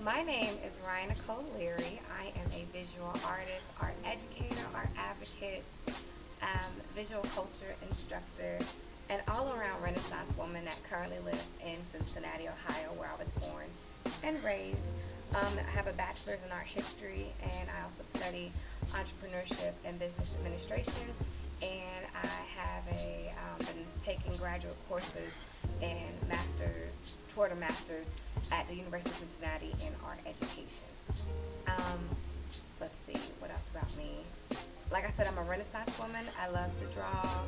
My name is Ryan Nicole Leary. I am a visual artist, art educator, art advocate, visual culture instructor, and all-around Renaissance woman that currently lives in Cincinnati, Ohio, where I was born and raised. I have a bachelor's in art history, and I also study entrepreneurship and business administration. And I have been taking graduate courses and toward a master's at the University of Cincinnati in art education. Um, let's see, what else about me? Like I said, I'm a Renaissance woman. I love to draw,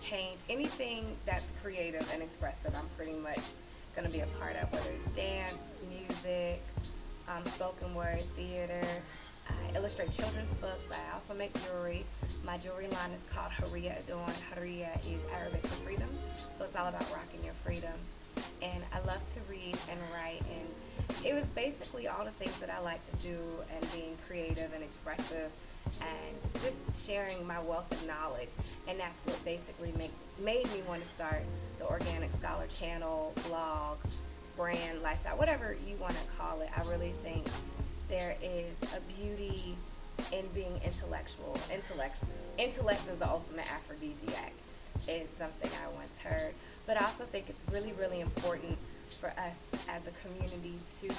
paint, anything that's creative and expressive. I'm pretty much going to be a part of, whether it's dance, music, spoken word, theater. I illustrate children's books. I also make jewelry. My jewelry line is called Haria Adorn. Haria is Arabic for freedom, so it's all about rocking your freedom. And I love to read and write, and it was basically all the things that I like to do, and being creative and expressive and just sharing my wealth of knowledge. And that's what basically made me want to start the Organic Scholar channel, blog, brand, lifestyle, whatever you want to call it. I really think there is a beauty in being intellectual. Intellect is the ultimate aphrodisiac, is something I once heard. But I also think it's really, really important for us as a community to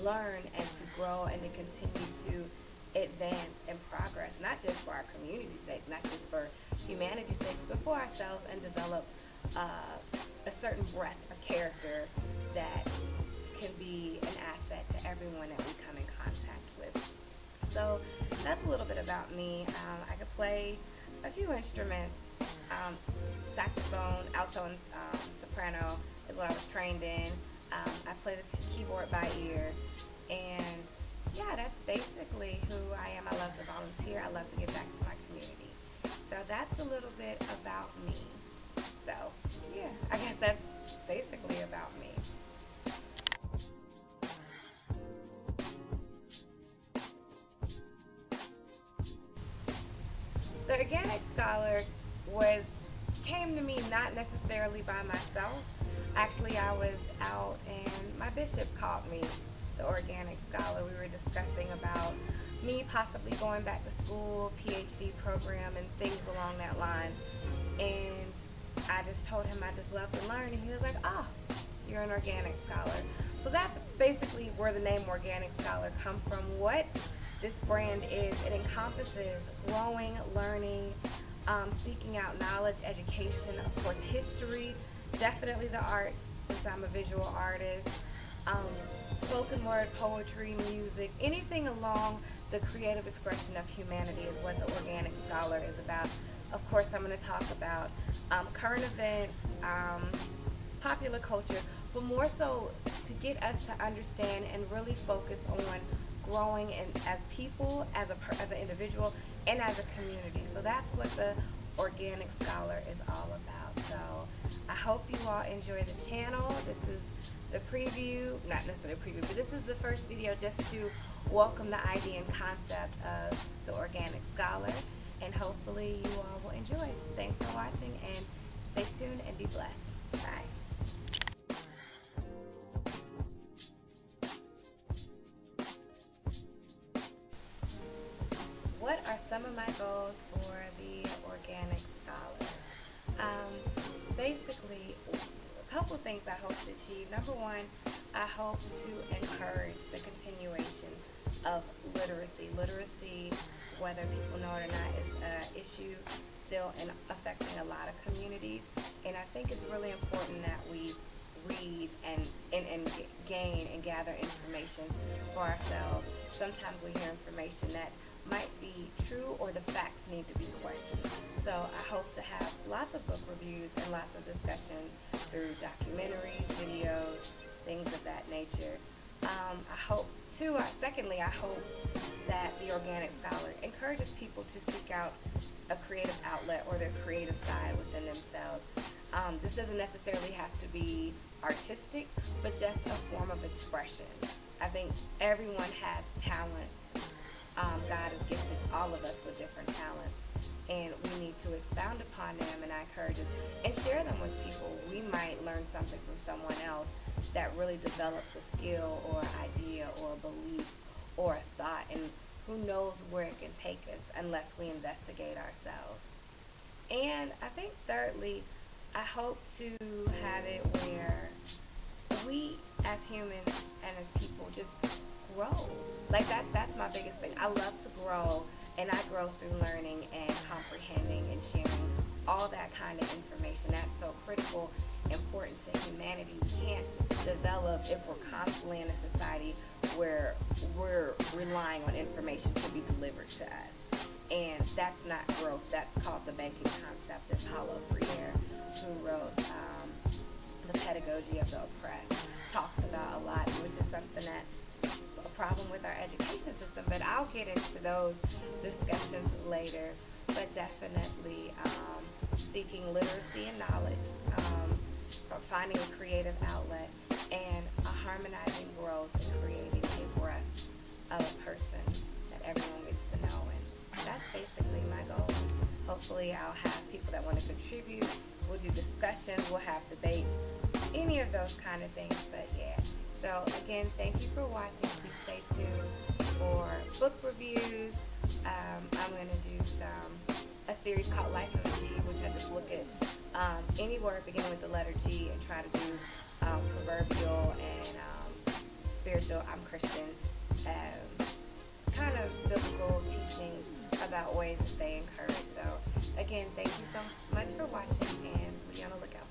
learn and to grow and to continue to advance and progress, not just for our community's sake, not just for humanity's sake, but for ourselves, and develop a certain breadth of character that can be an asset to everyone that we come in contact with. So that's a little bit about me. I could play a few instruments. Saxophone, alto, and soprano is what I was trained in. I play the keyboard by ear, and yeah, that's basically who I am. I love to volunteer. I love to give back to my community. So that's a little bit about me. So yeah, I guess that's basically about me. The Organic Scholar came to me not necessarily by myself. Actually, I was out and my bishop called me the Organic Scholar. We were discussing about me possibly going back to school, PhD program, and things along that line. And I just told him I just love to learn, and he was like, "Ah, you're an Organic Scholar." So that's basically where the name Organic Scholar comes from. What this brand is, it encompasses growing, learning, seeking out knowledge, education, of course history, definitely the arts since I'm a visual artist, spoken word, poetry, music, anything along the creative expression of humanity is what the Organic Scholar is about. Of course, I'm going to talk about current events, popular culture, but more so to get us to understand and really focus on growing as people, as an individual, and as a community. So that's what the Organic Scholar is all about. So I hope you all enjoy the channel. This is the preview, not necessarily a preview, but this is the first video just to welcome the idea and concept of the Organic Scholar, and hopefully you all will enjoy. Thanks for watching, and stay tuned and be blessed. Bye. What are some of my goals for the Organic Scholar? Basically, a couple of things I hope to achieve. Number one, I hope to encourage the continuation of literacy. Literacy, whether people know it or not, is an issue still affecting a lot of communities. And I think it's really important that we read and gain and gather information for ourselves. Sometimes we hear information that might be true, or the facts need to be questioned. So I hope to have lots of book reviews and lots of discussions through documentaries, videos, things of that nature. Secondly, I hope that the Organic Scholar encourages people to seek out a creative outlet or their creative side within themselves. This doesn't necessarily have to be artistic, but just a form of expression. I think everyone has talents. God has gifted all of us with different talents, and we need to expound upon them, and I encourage us and share them with people. We might learn something from someone else that really develops a skill or idea or a belief or a thought. And who knows where it can take us unless we investigate ourselves. And I think thirdly, I hope to have it where we as humans and as people just grow. Like that's my biggest thing. I love to grow, and I grow through learning and comprehending and sharing all that kind of information. That's so critical, important to humanity. We can't develop if we're constantly in a society where we're relying on information to be delivered to us. And that's not growth. That's called the banking concept. And Paulo Freire, who wrote The Pedagogy of the Oppressed, talks about a lot, which is something that's a problem with our education system. But I'll get into those discussions later. But definitely seeking literacy and knowledge, finding a creative outlet, and a harmonizing growth and creating a breath of a person that everyone gets to know. And that's basically my goal. Hopefully I'll have people that want to contribute. We'll do discussions, we'll have debates, any of those kind of things. But yeah, so again, thank you for watching. Please stay tuned for book reviews. I'm going to do a series called Life of a G, which I just look at any word beginning with the letter G and try to do proverbial and spiritual, I'm Christian, kind of biblical teachings about ways to stay encouraged. So again, thank you so much for watching, and be on the lookout.